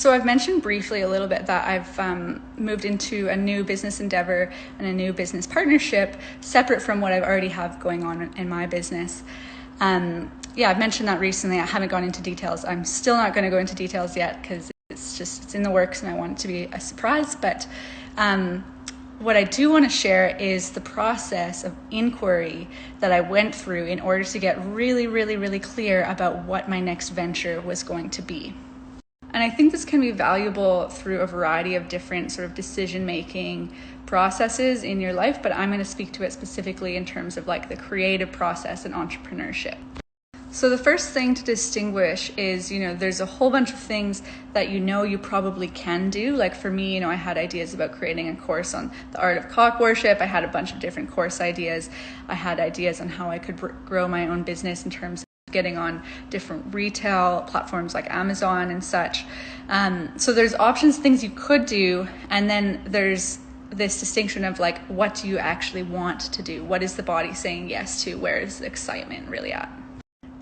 So I've mentioned briefly a little bit that I've moved into a new business endeavor and a new business partnership separate from what I already have going on in my business. I've mentioned that recently. I haven't gone into details. I'm still not going to go into details yet because it's in the works and I want it to be a surprise. But what I do want to share is the process of inquiry that I went through in order to get really, really, really clear about what my next venture was going to be. And I think this can be valuable through a variety of different sort of decision-making processes in your life, but I'm going to speak to it specifically in terms of like the creative process and entrepreneurship. So the first thing to distinguish is, there's a whole bunch of things that you probably can do. Like for me, I had ideas about creating a course on the art of cock worship. I had a bunch of different course ideas. I had ideas on how I could grow my own business in terms of getting on different retail platforms like Amazon and such. So there's options, things you could do, and then there's this distinction of like, what do you actually want to do? What is the body saying yes to? Where is the excitement really at?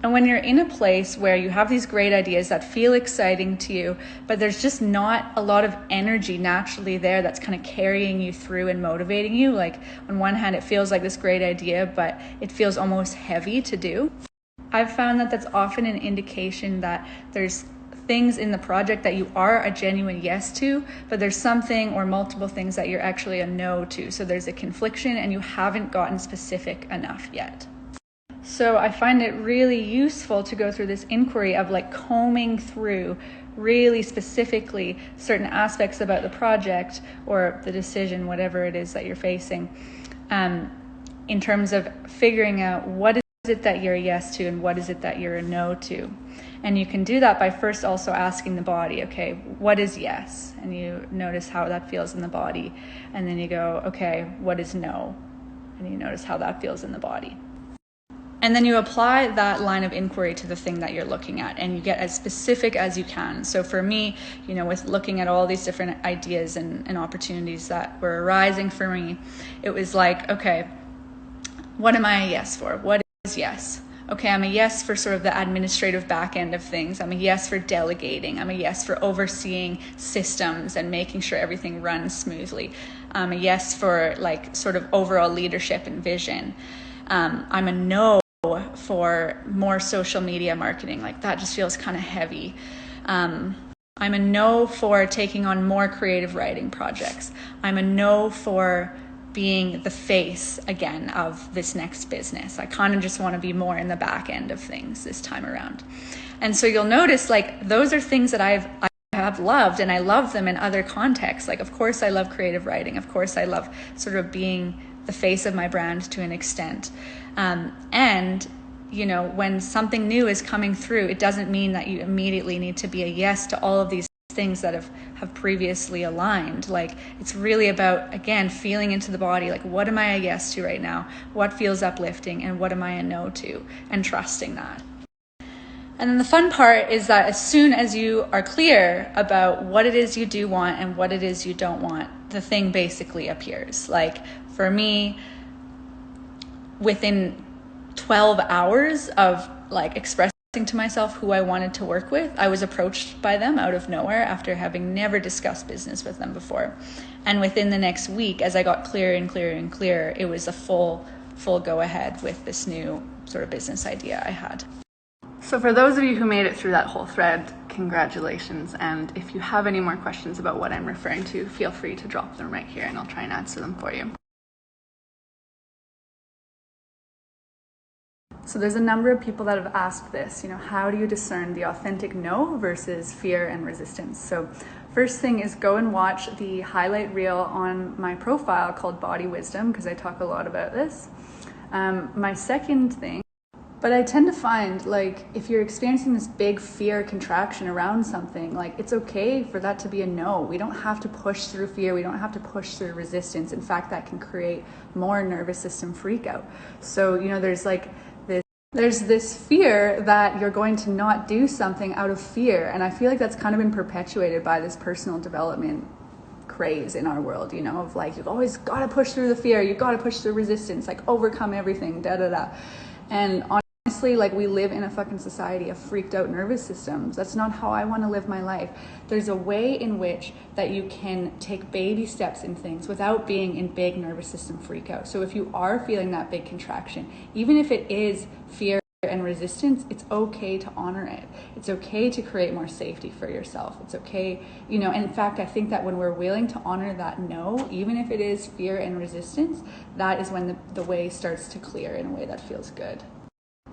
And when you're in a place where you have these great ideas that feel exciting to you, but there's just not a lot of energy naturally there that's kind of carrying you through and motivating you. Like on one hand, it feels like this great idea, but it feels almost heavy to do. I've found that that's often an indication that there's things in the project that you are a genuine yes to, but there's something or multiple things that you're actually a no to. So there's a confliction and you haven't gotten specific enough yet. So I find it really useful to go through this inquiry of like combing through really specifically certain aspects about the project or the decision, whatever it is that you're facing, in terms of figuring out what is it that you're a yes to and what is it that you're a no to. And you can do that by first also asking the body, okay, what is yes? And you notice how that feels in the body. And then you go, okay, what is no? And you notice how that feels in the body. And then you apply that line of inquiry to the thing that you're looking at, and you get as specific as you can. So for me, with looking at all these different ideas and opportunities that were arising for me, it was like, okay, what am I a yes for? What is yes? Okay, I'm a yes for sort of the administrative back end of things. I'm a yes for delegating. I'm a yes for overseeing systems and making sure everything runs smoothly. I'm a yes for like sort of overall leadership and vision. I'm a no for more social media marketing. Like that just feels kind of heavy. I'm a no for taking on more creative writing projects. I'm a no for being the face again of this next business. I kind of just want to be more in the back end of things this time around. And so you'll notice like those are things that I have loved, and I love them in other contexts. Like of course I love creative writing. Of course I love sort of being the face of my brand to an extent. When something new is coming through, it doesn't mean that you immediately need to be a yes to all of these things that have previously aligned. Like it's really about, again, feeling into the body, like what am I a yes to right now? What feels uplifting and what am I a no to? And trusting that. And then the fun part is that as soon as you are clear about what it is you do want and what it is you don't want, the thing basically appears. Like for me, within 12 hours of like expressing to myself who I wanted to work with, I was approached by them out of nowhere after having never discussed business with them before. And within the next week, as I got clearer and clearer and clearer, it was a full go ahead with this new sort of business idea I had. So for those of you who made it through that whole thread, congratulations. And if you have any more questions about what I'm referring to, feel free to drop them right here and I'll try and answer them for you. So there's a number of people that have asked this, how do you discern the authentic no versus fear and resistance? So first thing is go and watch the highlight reel on my profile called Body Wisdom, because I talk a lot about this. My second thing, but I tend to find like if you're experiencing this big fear contraction around something, like it's okay for that to be a no. We don't have to push through fear. We don't have to push through resistance. In fact, that can create more nervous system freak out. So, there's this fear that you're going to not do something out of fear. And I feel like that's kind of been perpetuated by this personal development craze in our world, of like, you've always got to push through the fear. You've got to push through resistance, like overcome everything, da, da, da. And honestly, honestly, like, we live in a fucking society of freaked out nervous systems. That's not how I want to live my life. There's a way in which that you can take baby steps in things without being in big nervous system freak out. So if you are feeling that big contraction, even if it is fear and resistance, it's okay to honor it. It's okay to create more safety for yourself. It's okay, and in fact, I think that when we're willing to honor that no, even if it is fear and resistance, that is when the way starts to clear in a way that feels good.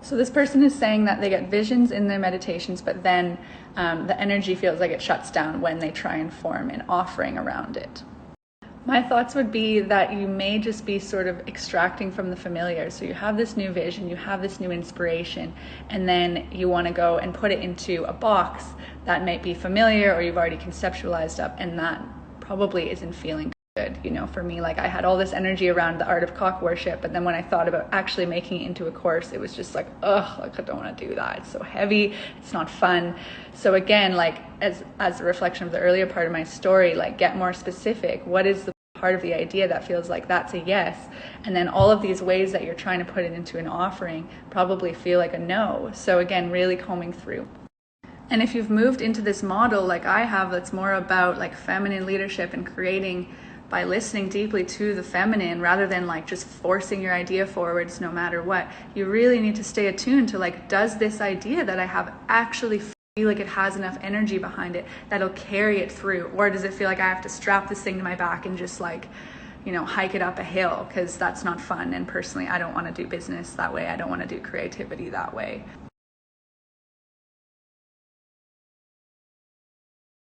So this person is saying that they get visions in their meditations, but then the energy feels like it shuts down when they try and form an offering around it. My thoughts would be that you may just be sort of extracting from the familiar. So you have this new vision, you have this new inspiration, and then you want to go and put it into a box that might be familiar or you've already conceptualized up, and that probably isn't feeling good. For me, like, I had all this energy around the art of cock worship, but then when I thought about actually making it into a course, it was just like, I don't want to do that. It's so heavy, it's not fun. So again, like, as a reflection of the earlier part of my story, like, get more specific. What is the part of the idea that feels like that's a yes? And then all of these ways that you're trying to put it into an offering probably feel like a no. So again, really combing through. And if you've moved into this model like I have, that's more about like feminine leadership and creating by listening deeply to the feminine rather than like just forcing your idea forwards no matter what, you really need to stay attuned to, like, does this idea that I have actually feel like it has enough energy behind it that'll carry it through, or does it feel like I have to strap this thing to my back and just like, hike it up a hill, because that's not fun. And personally, I don't want to do business that way. I don't want to do creativity that way.